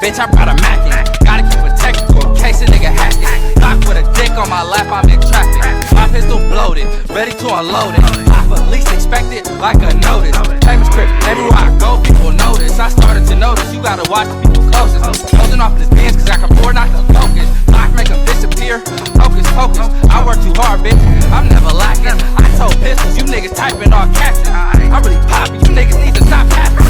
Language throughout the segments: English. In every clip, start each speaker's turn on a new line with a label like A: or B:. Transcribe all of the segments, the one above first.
A: bitch, I brought a Mackin. Gotta keep protected for a case a nigga hacking. Knock with a dick on my lap, I'm in traffic. My pistol bloated, ready to unload it. I for least expected, like a notice. Famous crib, everywhere I go, people notice. I started to notice, you gotta watch the people closest. Closing off this Benz, cause I can afford not to focus. Block make them disappear, focus, focus. I work too hard, bitch, I'm never lacking. I told pistols, you niggas typing all captions. I really pop you niggas need to stop capping.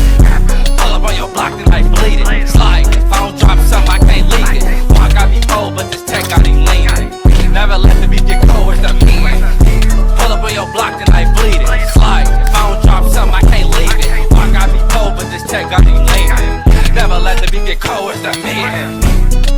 A: Pull up on your block, then I bleed it. Slide, if I don't drop something, I can't leave it. Walk got me cold, but this tech got him leaning. Never let the beat get cold, where's the meaning? Pull up on your block, then I bleed it. Slide, if I don't drop something, I can't leave it. Walk got me cold, but this tech got him leaning. Never let the beat get cold, where's the meaning?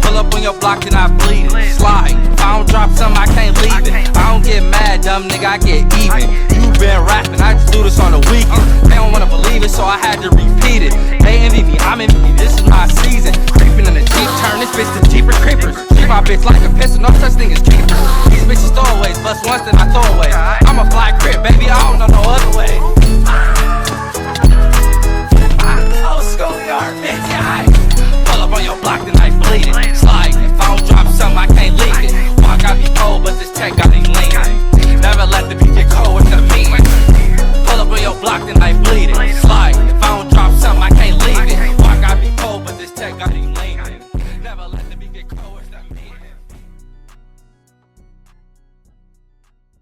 A: Pull up on your block, then I bleed it. Slide, if I don't drop something, I can't leave it. I don't get mad, dumb nigga, I get even. You been rapping, I just do this on the weekend. They don't wanna believe it, so I had to repeat it. They envy me, I'm envy me, this is my season. Creeping in the Jeep, turn this bitch to Jeeper Creepers. Treat my bitch like a pistol, no such thing as keepers. These bitches throwaways, bust once then I throw away. I'm a fly crib, baby, I don't know no other way. Old school yard, bitch, yeah. Pull up on your block, then I bleed it. Slide, if I don't drop something, I can't leave it. Walk got me cold, but this tech got him leaning. Never let the beat get cold, what's the meaning? Pull up on your block, then I bleed it. Slide, if I don't drop something, I can't leave it. Walk got me cold, but this tech got him leaning. Never let the beat get cold, what's the meaning?